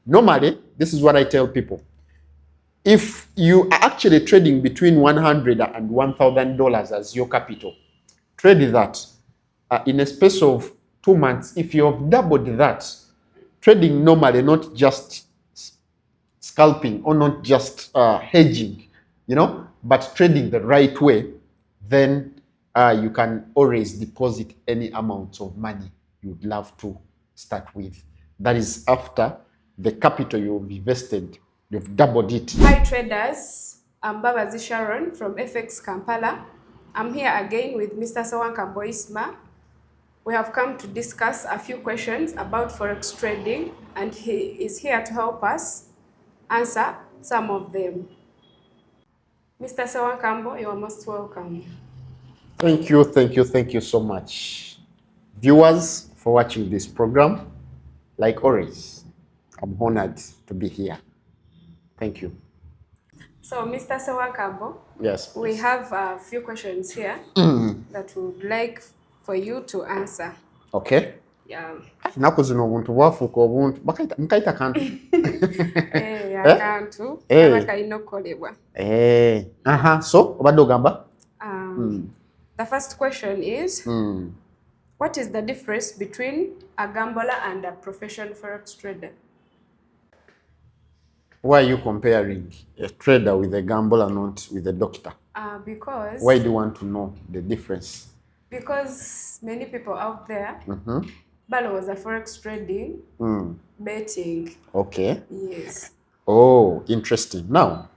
Normally, this is what I tell people. If you are actually trading between $100 and $1,000 as your capital, trade that in a space of 2 months. If you have doubled that, trading normally, not just scalping or not just hedging, but trading the right way, then you can always deposit any amount of money you would love to start with. That is after the capital you've invested, you've doubled it. Hi traders, I'm Babazi Sharon from FXKampala. I'm here again with Mr. Sawankambo Isma. We have come to discuss a few questions about Forex trading, and he is here to help us answer some of them. Mr. Sawankambo, you are most welcome. Thank you so much. Viewers, for watching this program. Like always, I'm honored to be here. Thank you. So, Mr. Sawankambo, yes, we have a few questions here that we would like for you to answer. Okay. Yeah. Nako zino obuntu bwafuuka obuntu mkaita kantu. Akantu kaba kalina okukolebwa. So obadde ogamba? The first question is, what is the difference between a gambler and a professional Forex trader? Why are you comparing a trader with a gambler, not with a doctor? Because... Why do you want to know the difference? Because many people out there, Balo was a Forex trading, betting. Okay. Yes. Oh, interesting. Now,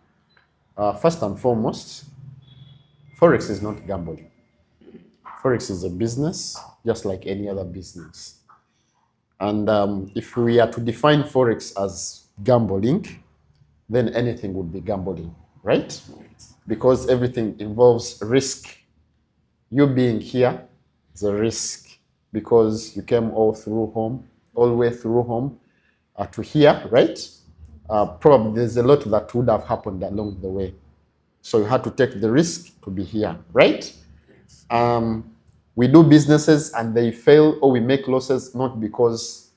first and foremost, Forex is not gambling. Forex is a business, just like any other business. And if we are to define Forex as gambling, then anything would be gambling, right? Yes. Because everything involves risk. You being here is a risk because you came all the way through home to here, right? Probably there's a lot that would have happened along the way. So you had to take the risk to be here, right? Yes. We do businesses and they fail or we make losses not because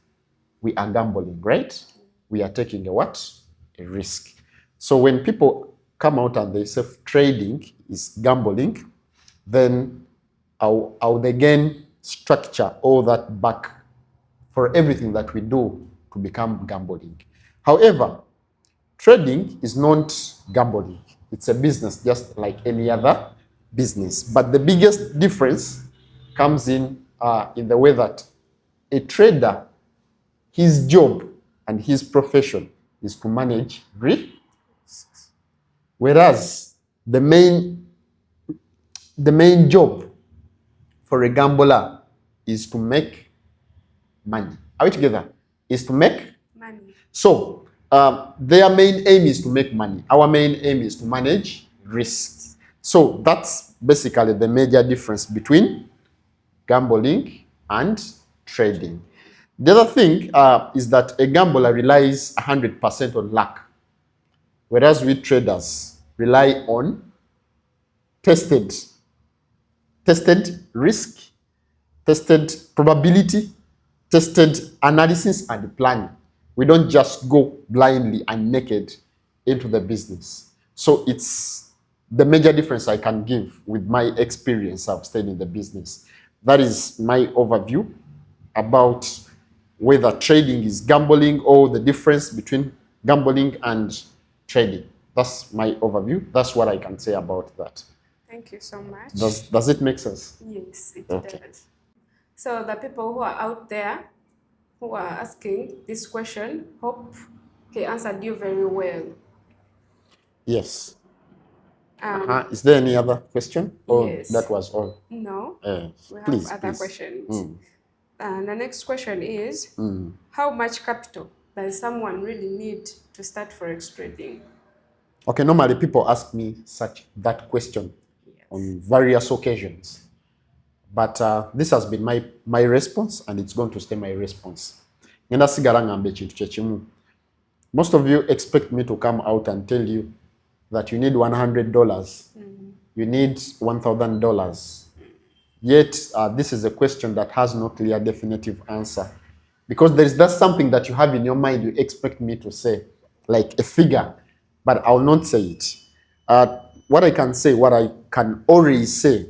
we are gambling, right? We are taking a risk. So when people come out and they say trading is gambling, then how they again structure all that back for everything that we do to become gambling. However, trading is not gambling. It's a business just like any other business. But the biggest difference comes in the way that a trader, his job and his profession is to manage risks. Whereas the main job for a gambler is to make money. Are we together? Is to make money. So their main aim is to make money. Our main aim is to manage risks. So that's basically the major difference between gambling and trading. The other thing is that a gambler relies 100% on luck, whereas we traders rely on tested risk, tested probability, tested analysis and planning. We don't just go blindly and naked into the business. So it's the major difference I can give with my experience I've stayed in the business. That is my overview about whether trading is gambling or the difference between gambling and trading. That's my overview. That's what I can say about that. Thank you so much. Does it make sense? Yes, it does. So the people who are out there who are asking this question, hope he answered you very well. Yes. Is there any other question? Or yes. That was all? No. We have other questions. And the next question is, how much capital does someone really need to start Forex trading? Okay, normally people ask me that question on various occasions. But this has been my response, and it's going to stay my response. Most of you expect me to come out and tell you that you need $100, you need $1,000. Yet, this is a question that has no clear definitive answer. because that's something that you have in your mind. You expect me to say, like a figure, but I'll not say it. What I can say, what I can always say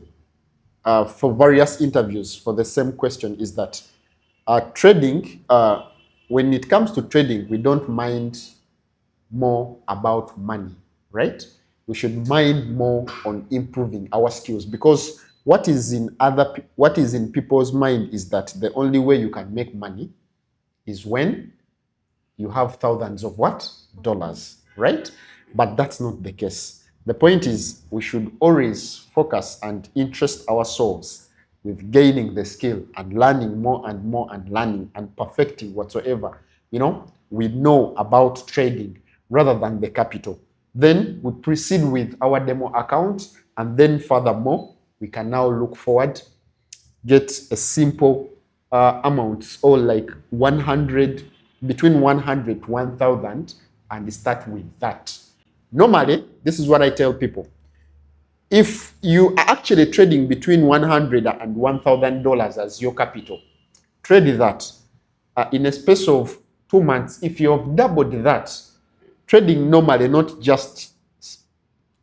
for various interviews for the same question is that trading, when it comes to trading, we don't mind more about money, right? We should mind more on improving our skills, because what is in people's mind is that the only way you can make money is when you have thousands of what? Dollars, right? But that's not the case. The point is we should always focus and interest ourselves with gaining the skill and learning more and more and learning and perfecting whatsoever, we know about trading rather than the capital. Then we proceed with our demo account, and then furthermore, we can now look forward, get a simple amount, or like 100, between 100 to 1000, and start with that. Normally, this is what I tell people. If you are actually trading between $100 and $1,000 as your capital, trade that in a space of 2 months. If you have doubled that, trading normally, not just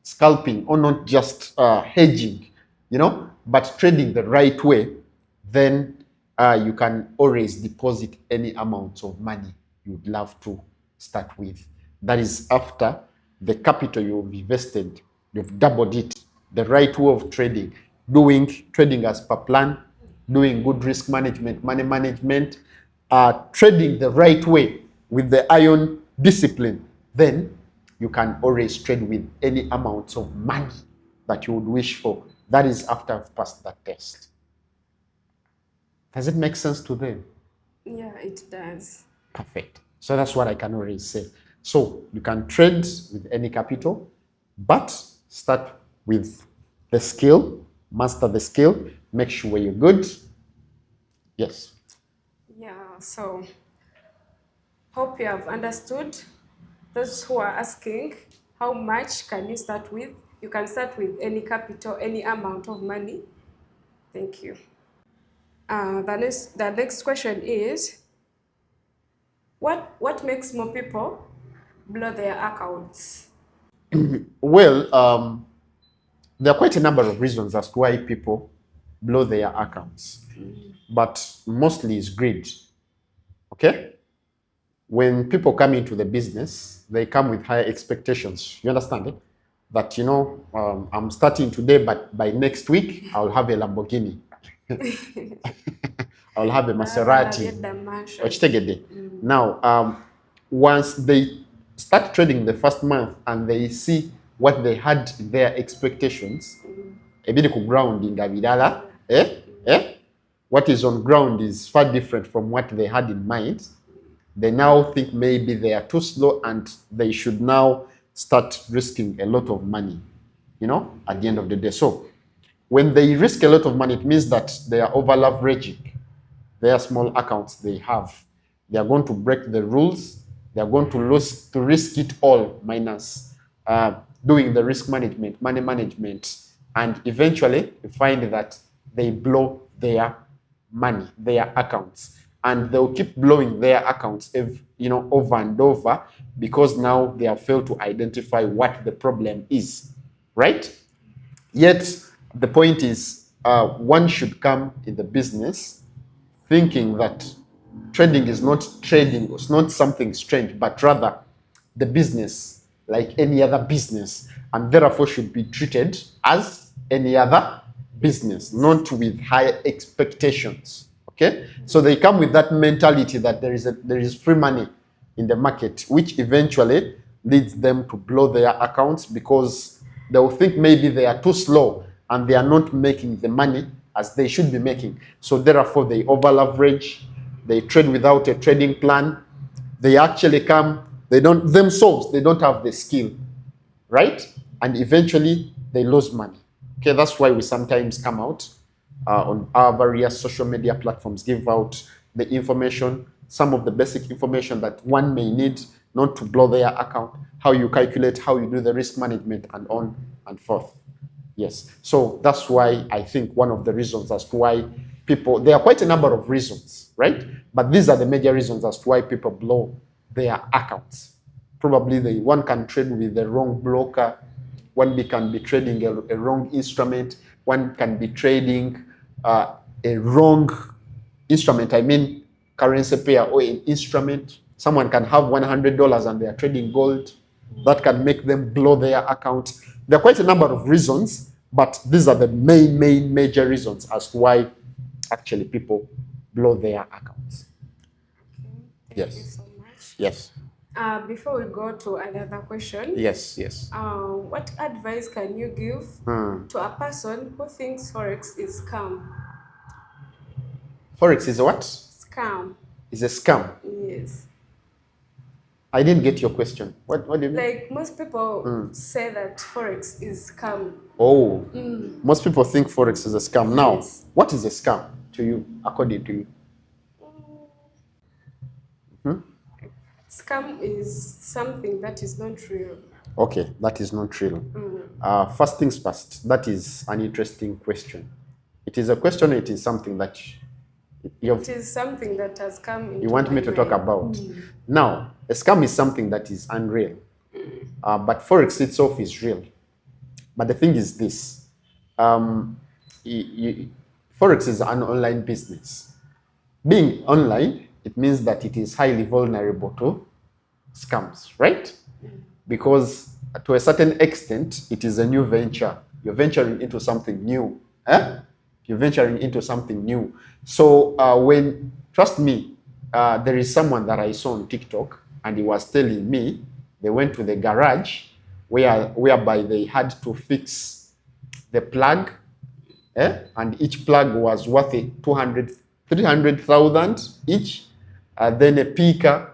scalping or not just hedging, but trading the right way, then you can always deposit any amount of money you'd love to start with. That is after the capital you've invested, you've doubled it. The right way of trading, doing trading as per plan, doing good risk management, money management, trading the right way with the iron discipline, then you can always trade with any amount of money that you would wish for. That is after I've passed that test. Does it make sense to them? Yeah, it does. Perfect. So that's what I can always say. So you can trade with any capital, but start with the skill, master the skill, make sure you're good. Yes. Yeah, so hope you have understood. Those who are asking, how much can you start with? You can start with any capital, any amount of money. Thank you. The next question is, what makes more people blow their accounts? Well, there are quite a number of reasons as to why people blow their accounts, but mostly it's greed. Okay? When people come into the business, they come with higher expectations. You understand it? That, I'm starting today, but by next week, I'll have a Lamborghini. I'll have a Maserati. Now, once they start trading the first month and they see what they had in their expectations, what is on ground is far different from what they had in mind. They now think maybe they are too slow and they should now start risking a lot of money, at the end of the day. So when they risk a lot of money, it means that they are over leveraging their small accounts they have. They are going to break the rules. They are going to risk it all minus doing the risk management, money management, and eventually you find that they blow their money, their accounts, and they'll keep blowing their accounts, over and over, because now they have failed to identify what the problem is, right? Yet the point is, one should come in the business thinking that trading is not trading, it's not something strange, but rather the business like any other business, and therefore should be treated as any other business, not with high expectations. Okay, so they come with that mentality that there is free money in the market, which eventually leads them to blow their accounts, because they will think maybe they are too slow and they are not making the money as they should be making. So therefore they over leverage, they trade without a trading plan. They actually they don't have the skill, right? And eventually they lose money. Okay, that's why we sometimes come out on our various social media platforms, give out the information, some of the basic information that one may need not to blow their account, how you calculate, how you do the risk management, and on and forth. Yes, so that's why I think one of the reasons as to why people, there are quite a number of reasons, right? But these are the major reasons as to why people blow their accounts. Probably one can trade with the wrong broker, one can be trading a wrong instrument, one can be trading a wrong instrument, I mean currency pair or an instrument. Someone can have $100 and they are trading gold. That can make them blow their account. There are quite a number of reasons, but these are the major reasons as to why actually people blow their accounts. Thank Yes. you so much. Yes. Before we go to another question, Yes. what advice can you give to a person who thinks Forex is scam? Forex is a what? Scam. Is a scam. Yes. I didn't get your question. What do you mean? Like most people say that Forex is scam. Oh, most people think Forex is a scam. Now, Yes. what is a scam to you, according to you? Scam is something that is not real. Okay, that is not real. First things first, that is an interesting question. It is a question, it is something that It is something that has come into you want me my to talk mind. about. Now, a scam is something that is unreal. But Forex itself is real. But the thing is this. Forex is an online business. Being online, it means that it is highly vulnerable to scams, right? Because to a certain extent, it is a new venture. You're venturing into something new. You're venturing into something new. So trust me, there is someone that I saw on TikTok, and he was telling me they went to the garage whereby they had to fix the plug, and each plug was worth 300,000 each. Then a picker,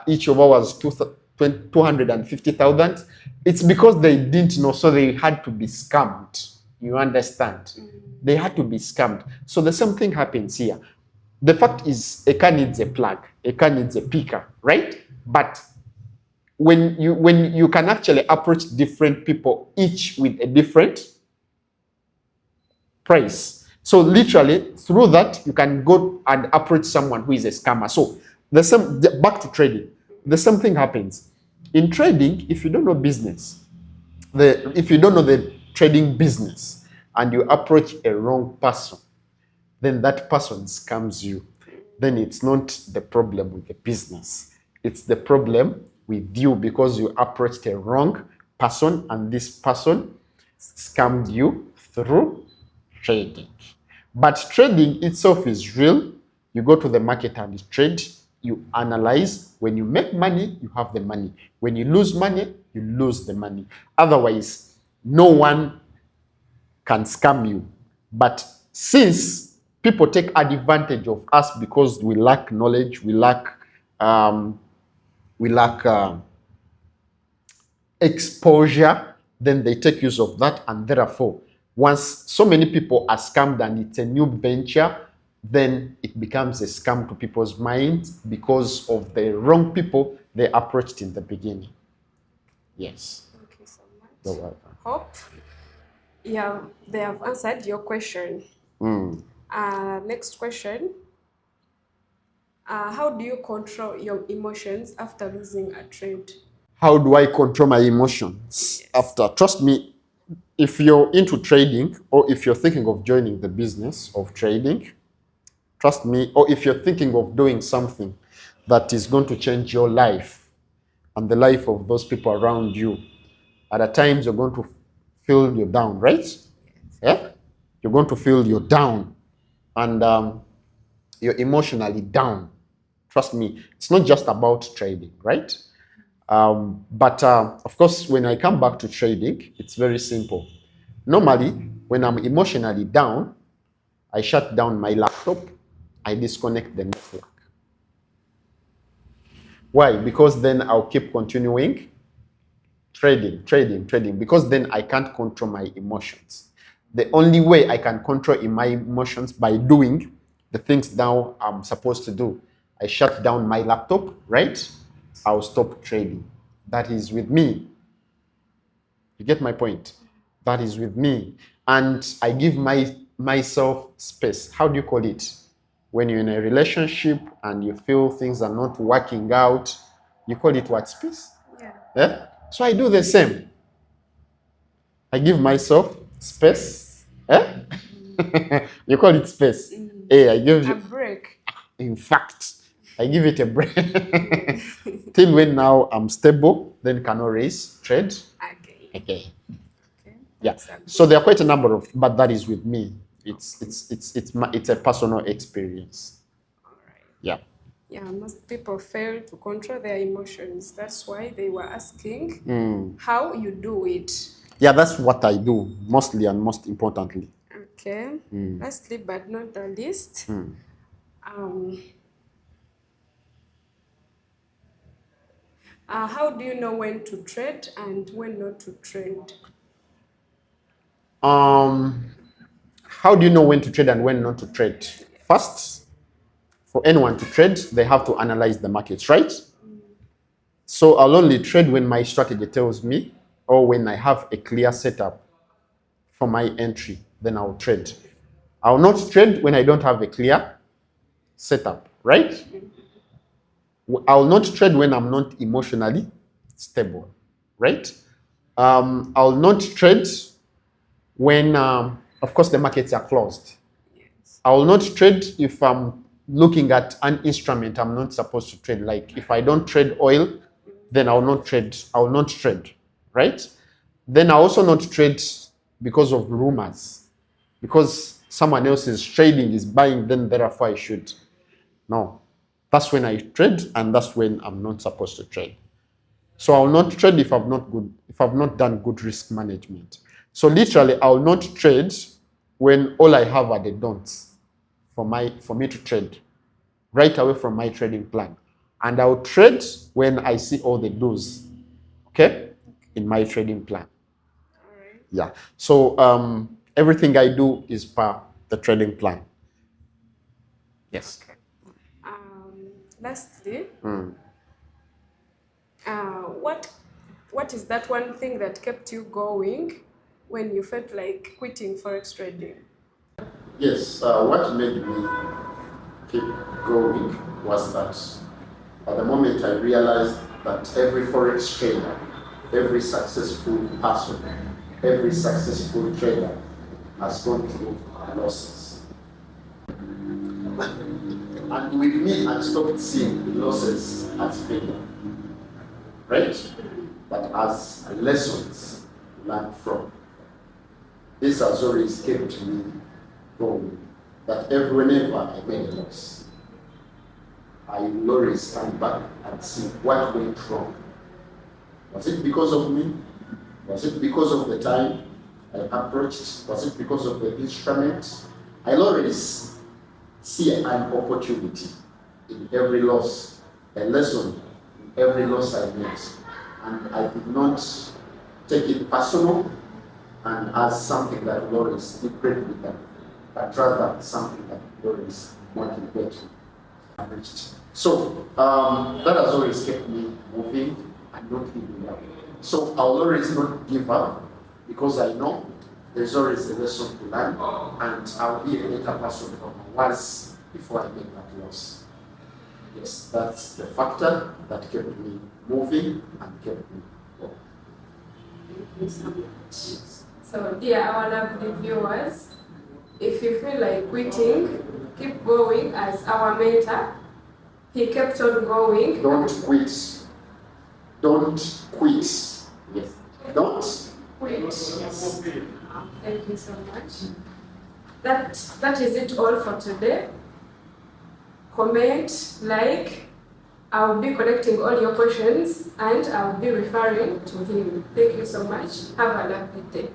each of us was 250,000. It's because they didn't know, so they had to be scammed. You understand? They had to be scammed. So the same thing happens here. The fact is, a car needs a plug, a car needs a picker, right? But when you can actually approach different people, each with a different price. So literally, through that, you can go and approach someone who is a scammer. So back to trading, the same thing happens. In trading, if you don't know business, if you don't know the trading business and you approach a wrong person, then that person scams you. Then it's not the problem with the business. It's the problem with you because you approached a wrong person and this person scammed you through trading. But trading itself is real. You go to the market and trade, you analyze. When you make money, you have the money. When you lose money, you lose the money. Otherwise, no one can scam you. But since people take advantage of us because we lack knowledge, we lack exposure, then they take use of that, and therefore, once so many people are scammed and it's a new venture, then it becomes a scam to people's minds because of the wrong people they approached in the beginning. Yes. Thank you so much. You're welcome. Hope they have answered your question. Next question. How do you control your emotions after losing a trade? How do I control my emotions after? Trust me, if you're into trading or if you're thinking of joining the business of trading, trust me, or if you're thinking of doing something that is going to change your life and the life of those people around you, at times you're going to feel you're down, right? Yeah? You're going to feel you're down and you're emotionally down. Trust me, it's not just about trading, right? But of course, when I come back to trading, it's very simple. Normally, when I'm emotionally down, I shut down my laptop, I disconnect the network. Why? Because then I'll keep continuing trading, because then I can't control my emotions. The only way I can control my emotions by doing the things now I'm supposed to do. I shut down my laptop, right? I'll stop trading. That is with me. You get my point? That is with me. And I give myself space. How do you call it? When you're in a relationship and you feel things are not working out, you call it what? Space? Yeah. Yeah? So I do the same. I give myself space. Eh? You call it space. Hey, I give A you, break. in fact, I give it a break. Till when now I'm stable, then can always trade Okay. again. Okay. Yeah. That's a So there are quite a number of, but that is with me. It's a personal experience. All right. Yeah. Yeah, most people fail to control their emotions. That's why they were asking how you do it. Yeah, that's what I do mostly and most importantly. Okay. Lastly, but not the least, how do you know when to trade and when not to trade? How do you know when to trade and when not to trade? First, for anyone to trade, they have to analyze the markets, right? So I'll only trade when my strategy tells me or when I have a clear setup for my entry, then I'll trade. I'll not trade when I don't have a clear setup, right? I'll not trade when I'm not emotionally stable, right? I'll not trade when, of course, the markets are closed. Yes. I will not trade if I'm looking at an instrument I'm not supposed to trade. Like if I don't trade oil, then I will not trade. I will not trade, right? Then I also not trade because of rumors, because someone else is trading, is buying, then therefore I should. No, that's when I trade, and that's when I'm not supposed to trade. So I'll not trade if I've not done good risk management. So literally, I'll not trade when all I have are the don'ts for me to trade right away from my trading plan. And I'll trade when I see all the do's, okay, in my trading plan. All right. Yeah. So everything I do is per the trading plan. Yes. Okay. Lastly, what is that one thing that kept you going when you felt like quitting forex trading? Yes. What made me keep going was that at the moment I realized that every forex trader, every successful person, every successful trader has gone through losses. And with me, I stopped seeing losses as failure, right? But as lessons learned from. This has always kept me going. That whenever I made a loss, I will always stand back and see what went wrong. Was it because of me? Was it because of the time I approached? Was it because of the instrument? I'll always see an opportunity in every loss, a lesson in every loss I made. And I did not take it personal and as something that will always secret with them, but rather something that will always motivate me. So that has always kept me moving and not giving up. So I'll always not give up because I know there's always a lesson to learn, and I'll be a better person than I was before I made that loss. Yes, that's the factor that kept me moving and kept me going. Thank you so much. So, dear our lovely viewers, if you feel like quitting, keep going as our mentor. He kept on going. Don't quit. Don't quit. Yes. Don't quit. Yes. Thank you so much. That is it all for today. Comment, like. I'll be collecting all your questions and I'll be referring to him. Thank you so much. Have a lovely day.